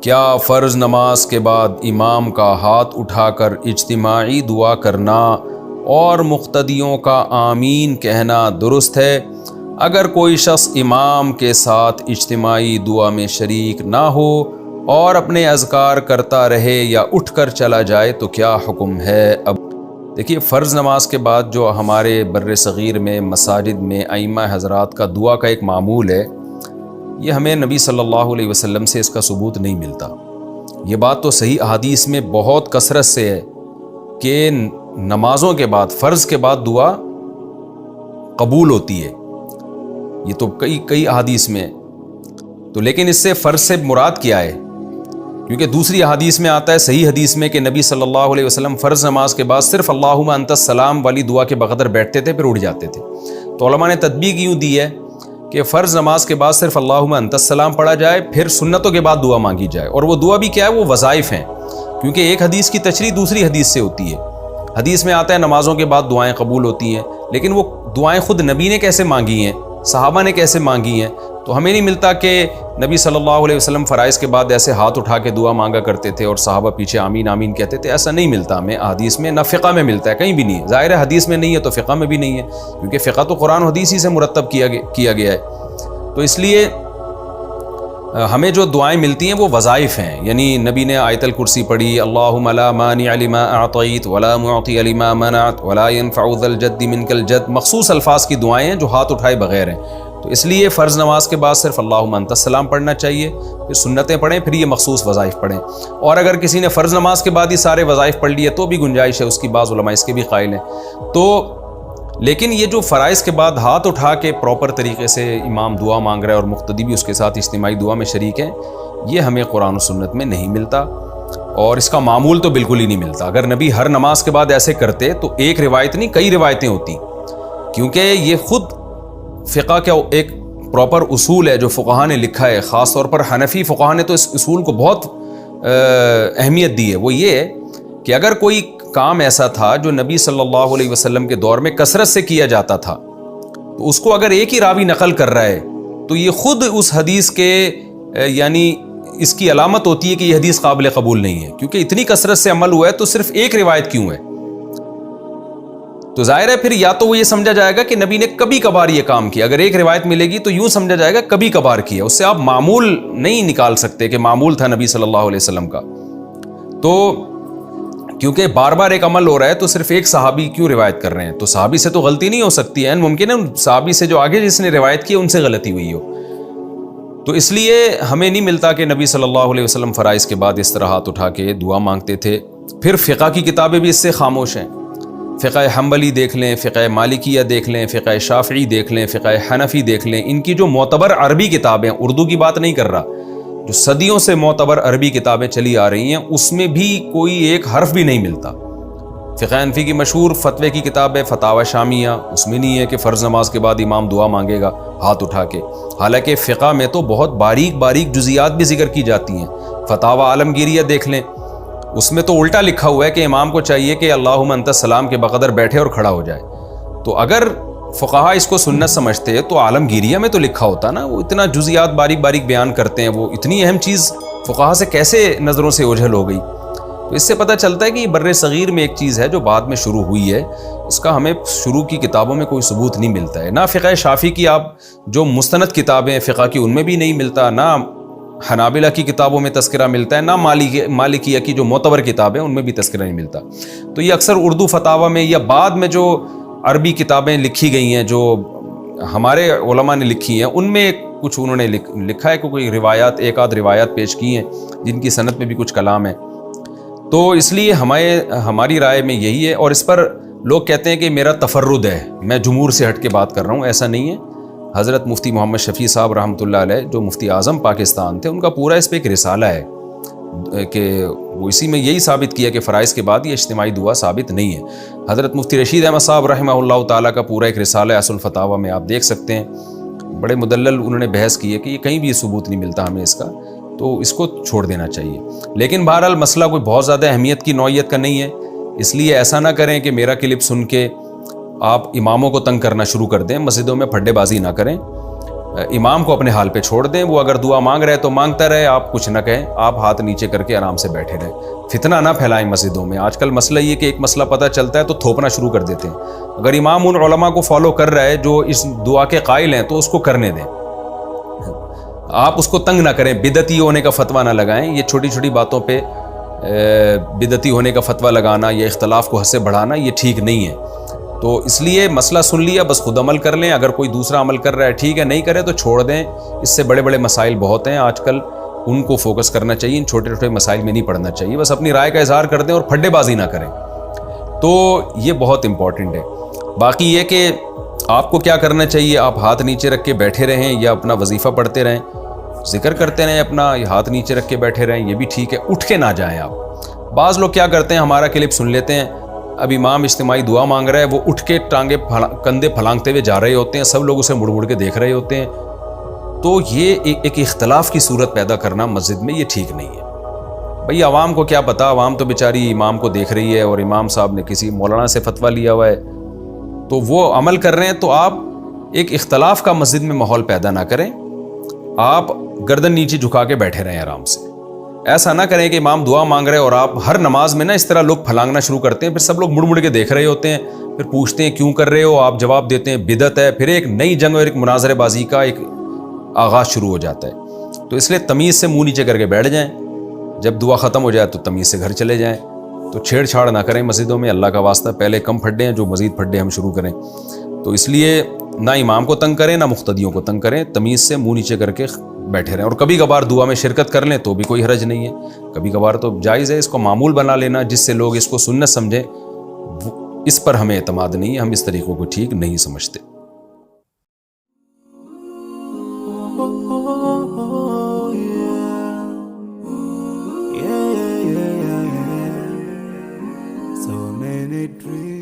کیا فرض نماز کے بعد امام کا ہاتھ اٹھا کر اجتماعی دعا کرنا اور مقتدیوں کا آمین کہنا درست ہے؟ اگر کوئی شخص امام کے ساتھ اجتماعی دعا میں شریک نہ ہو اور اپنے اذکار کرتا رہے یا اٹھ کر چلا جائے تو کیا حکم ہے؟ اب دیکھیے، فرض نماز کے بعد جو ہمارے بر صغیر میں مساجد میں ائمہ حضرات کا دعا کا ایک معمول ہے، یہ ہمیں نبی صلی اللہ علیہ وسلم سے اس کا ثبوت نہیں ملتا۔ یہ بات تو صحیح احادیث میں بہت کثرت سے ہے کہ نمازوں کے بعد، فرض کے بعد دعا قبول ہوتی ہے، یہ تو کئی احادیث میں ہے۔ تو لیکن اس سے فرض سے مراد کیا ہے؟ کیونکہ دوسری احادیث میں آتا ہے، صحیح حدیث میں، کہ نبی صلی اللہ علیہ وسلم فرض نماز کے بعد صرف اللہم انت السلام والی دعا کے بقدر بیٹھتے تھے، پھر اٹھ جاتے تھے۔ تو علماء نے تطبیق یوں دی ہے کہ فرض نماز کے بعد صرف اللہم انت السلام پڑھا جائے، پھر سنتوں کے بعد دعا مانگی جائے، اور وہ دعا بھی کیا ہے؟ وہ وظائف ہیں، کیونکہ ایک حدیث کی تشریح دوسری حدیث سے ہوتی ہے۔ حدیث میں آتا ہے نمازوں کے بعد دعائیں قبول ہوتی ہیں، لیکن وہ دعائیں خود نبی نے کیسے مانگی ہیں، صحابہ نے کیسے مانگی ہیں؟ تو ہمیں نہیں ملتا کہ نبی صلی اللہ علیہ وسلم فرائض کے بعد ایسے ہاتھ اٹھا کے دعا مانگا کرتے تھے اور صحابہ پیچھے آمین آمین کہتے تھے، ایسا نہیں ملتا ہمیں حدیث میں، نہ فقہ میں ملتا ہے، کہیں بھی نہیں ہے۔ ظاہر ہے حدیث میں نہیں ہے تو فقہ میں بھی نہیں ہے، کیونکہ فقہ تو قرآن و حدیث ہی سے مرتب کیا گیا ہے۔ تو اس لیے ہمیں جو دعائیں ملتی ہیں وہ وظائف ہیں، یعنی نبی نے آیت الکرسی پڑھی، اللہم لا مانع لما اعطیت ولا معطی لما منعت ولا ينفع ذا الجد منک الجد، مخصوص الفاظ کی دعائیں ہیں جو ہاتھ اٹھائے بغیر ہیں۔ تو اس لیے فرض نماز کے بعد صرف اللہم انت السلام پڑھنا چاہیے، پھر سنتیں پڑھیں، پھر یہ مخصوص وظائف پڑھیں۔ اور اگر کسی نے فرض نماز کے بعد ہی سارے وظائف پڑھ لیے تو بھی گنجائش ہے اس کی، بعض علماء اس کے بھی قائل ہیں۔ تو لیکن یہ جو فرائض کے بعد ہاتھ اٹھا کے پراپر طریقے سے امام دعا مانگ رہا ہے اور مقتدی بھی اس کے ساتھ اجتماعی دعا میں شریک ہیں، یہ ہمیں قرآن و سنت میں نہیں ملتا، اور اس کا معمول تو بالکل ہی نہیں ملتا۔ اگر نبی ہر نماز کے بعد ایسے کرتے تو ایک روایت نہیں، کئی روایتیں ہوتی، کیونکہ یہ خود فقہ کا ایک پراپر اصول ہے جو فقہا نے لکھا ہے، خاص طور پر حنفی فقہا نے تو اس اصول کو بہت اہمیت دی ہے۔ وہ یہ ہے کہ اگر کوئی کام ایسا تھا جو نبی صلی اللہ علیہ وسلم کے دور میں کثرت سے کیا جاتا تھا، تو اس کو اگر ایک ہی راوی نقل کر رہا ہے تو یہ خود اس حدیث کے یعنی اس کی علامت ہوتی ہے کہ یہ حدیث قابل قبول نہیں ہے، کیونکہ اتنی کثرت سے عمل ہوا ہے تو صرف ایک روایت کیوں ہے؟ تو ظاہر ہے پھر یا تو وہ یہ سمجھا جائے گا کہ نبی نے کبھی کبھار یہ کام کیا، اگر ایک روایت ملے گی تو یوں سمجھا جائے گا کبھی کبھار کیا، اس سے آپ معمول نہیں نکال سکتے کہ معمول تھا نبی صلی اللہ علیہ وسلم کا۔ تو کیونکہ بار بار ایک عمل ہو رہا ہے تو صرف ایک صحابی کیوں روایت کر رہے ہیں؟ تو صحابی سے تو غلطی نہیں ہو سکتی ہے، ممکن ہے صحابی سے جو آگے جس نے روایت کی ان سے غلطی ہوئی ہو۔ تو اس لیے ہمیں نہیں ملتا کہ نبی صلی اللہ علیہ وسلم فرائض کے بعد اس طرح ہاتھ اٹھا کے دعا مانگتے تھے۔ پھر فقہ کی کتابیں بھی اس سے خاموش ہیں، فقہ حنبلی دیکھ لیں، فقہ مالکیہ دیکھ لیں، فقہ شافعی دیکھ لیں، فقہ حنفی دیکھ لیں، ان کی جو معتبر عربی کتابیں، اردو کی بات نہیں کر رہا، جو صدیوں سے معتبر عربی کتابیں چلی آ رہی ہیں، اس میں بھی کوئی ایک حرف بھی نہیں ملتا۔ فقہ حنفی کی مشہور فتوے کی کتاب ہے فتاوی شامیہ، اس میں نہیں ہے کہ فرض نماز کے بعد امام دعا مانگے گا ہاتھ اٹھا کے، حالانکہ فقہ میں تو بہت باریک جزیات بھی ذکر کی جاتی ہیں۔ فتاوی عالمگیریہ دیکھ لیں، اس میں تو الٹا لکھا ہوا ہے کہ امام کو چاہیے کہ اللہم انت السلام کے بقدر بیٹھے اور کھڑا ہو جائے۔ تو اگر فقہا اس کو سنت سمجھتے تو عالمگیریہ میں تو لکھا ہوتا نا، وہ اتنا جزیات باریک بیان کرتے ہیں، وہ اتنی اہم چیز فقہا سے کیسے نظروں سے اوجھل ہو گئی؟ تو اس سے پتہ چلتا ہے کہ یہ بر صغیر میں ایک چیز ہے جو بعد میں شروع ہوئی ہے، اس کا ہمیں شروع کی کتابوں میں کوئی ثبوت نہیں ملتا ہے، نہ فقہ شافعی کی آپ جو مستند کتابیں فقہ کی ان میں بھی نہیں ملتا، نہ حنابلہ کی کتابوں میں تذکرہ ملتا ہے، نہ مالکیہ کی جو معتبر کتابیں ان میں بھی تذکرہ نہیں ملتا۔ تو یہ اکثر اردو فتاوی میں یا بعد میں جو عربی کتابیں لکھی گئی ہیں جو ہمارے علماء نے لکھی ہیں، ان میں کچھ انہوں نے لکھا ہے کہ کوئی روایات، ایک آدھ روایات پیش کی ہیں جن کی سند میں بھی کچھ کلام ہے۔ تو اس لیے ہماری رائے میں یہی ہے، اور اس پر لوگ کہتے ہیں کہ میرا تفرد ہے، میں جمہور سے ہٹ کے بات کر رہا ہوں، ایسا نہیں ہے۔ حضرت مفتی محمد شفیع صاحب رحمۃ اللہ علیہ جو مفتی اعظم پاکستان تھے، ان کا پورا اس پہ ایک رسالہ ہے کہ وہ اسی میں یہی ثابت کیا کہ فرائض کے بعد یہ اجتماعی دعا ثابت نہیں ہے۔ حضرت مفتی رشید احمد صاحب رحمہ اللہ تعالیٰ کا پورا ایک رسالہ ہے اصل الفتاوی میں، آپ دیکھ سکتے ہیں، بڑے مدلل انہوں نے بحث کی ہے کہ یہ کہیں بھی ثبوت نہیں ملتا ہمیں اس کا، تو اس کو چھوڑ دینا چاہیے۔ لیکن بہرحال مسئلہ کوئی بہت زیادہ اہمیت کی نوعیت کا نہیں ہے، اس لیے ایسا نہ کریں کہ میرا کلپ سن کے آپ اماموں کو تنگ کرنا شروع کر دیں، مسجدوں میں پھڈے بازی نہ کریں۔ امام کو اپنے حال پہ چھوڑ دیں. وہ اگر دعا مانگ رہے تو مانگتا رہے, آپ کچھ نہ کہیں, آپ ہاتھ نیچے کر کے آرام سے بیٹھے رہیں. فتنہ نہ پھیلائیں مسجدوں میں. آج کل مسئلہ یہ کہ ایک مسئلہ پتہ چلتا ہے تو تھوپنا شروع کر دیتے ہیں. اگر امام ان علماء کو فالو کر رہا ہے جو اس دعا کے قائل ہیں تو اس کو کرنے دیں, آپ اس کو تنگ نہ کریں. بدعتی ہونے کا فتویٰ نہ لگائیں. یہ چھوٹی چھوٹی باتوں پہ بدعتی ہونے کا فتویٰ لگانا یا اختلاف کو حد سے بڑھانا یہ ٹھیک نہیں ہے. تو اس لیے مسئلہ سن لیا, بس خود عمل کر لیں. اگر کوئی دوسرا عمل کر رہا ہے ٹھیک ہے, نہیں کرے تو چھوڑ دیں. اس سے بڑے بڑے مسائل بہت ہیں آج کل, ان کو فوکس کرنا چاہیے. ان چھوٹے چھوٹے مسائل میں نہیں پڑھنا چاہیے. بس اپنی رائے کا اظہار کر دیں اور پھڈے بازی نہ کریں. تو یہ بہت امپورٹنٹ ہے. باقی یہ کہ آپ کو کیا کرنا چاہیے, آپ ہاتھ نیچے رکھ کے بیٹھے رہیں یا اپنا وظیفہ پڑھتے رہیں, ذکر کرتے رہیں اپنا, ہاتھ نیچے رکھ کے بیٹھے رہیں, یہ بھی ٹھیک ہے. اٹھ کے نہ جائیں آپ. بعض لوگ کیا کرتے ہیں, ہمارا کلپ سن لیتے ہیں, اب امام اجتماعی دعا مانگ رہا ہے, وہ اٹھ کے ٹانگیں کندھے پھلانگتے ہوئے جا رہے ہوتے ہیں, سب لوگ اسے مڑ مڑ کے دیکھ رہے ہوتے ہیں. تو یہ ایک اختلاف کی صورت پیدا کرنا مسجد میں, یہ ٹھیک نہیں ہے. بھئی عوام کو کیا پتا, عوام تو بیچاری امام کو دیکھ رہی ہے اور امام صاحب نے کسی مولانا سے فتویٰ لیا ہوا ہے تو وہ عمل کر رہے ہیں. تو آپ ایک اختلاف کا مسجد میں ماحول پیدا نہ کریں. آپ گردن نیچے جھکا کے بیٹھے رہیں آرام سے. ایسا نہ کریں کہ امام دعا مانگ رہے اور آپ ہر نماز میں نا اس طرح لوگ پھلانگنا شروع کرتے ہیں, پھر سب لوگ مڑ مڑ کے دیکھ رہے ہوتے ہیں, پھر پوچھتے ہیں کیوں کر رہے ہو, آپ جواب دیتے ہیں بدعت ہے. پھر ایک نئی جنگ اور ایک مناظرے بازی کا ایک آغاز شروع ہو جاتا ہے. تو اس لیے تمیز سے منہ نیچے کر کے بیٹھ جائیں. جب دعا ختم ہو جائے تو تمیز سے گھر چلے جائیں. تو چھیڑ چھاڑ نہ کریں مسجدوں میں, اللہ کا واسطہ. پہلے کم پھڈے ہیں, جو مزید پھڈے ہم شروع کریں. تو اس لیے نہ امام کو تنگ کریں نہ مقتدیوں کو تنگ کریں, تمیز سے منہ نیچے کر کے بیٹھے رہیں. اور کبھی کبھار دعا میں شرکت کر لیں تو بھی کوئی حرج نہیں ہے. کبھی کبھار تو جائز ہے, اس کو معمول بنا لینا جس سے لوگ اس کو سنت سمجھیں. اس پر ہمیں اعتماد نہیں ہے, ہم اس طریقوں کو ٹھیک نہیں سمجھتے. So many dreams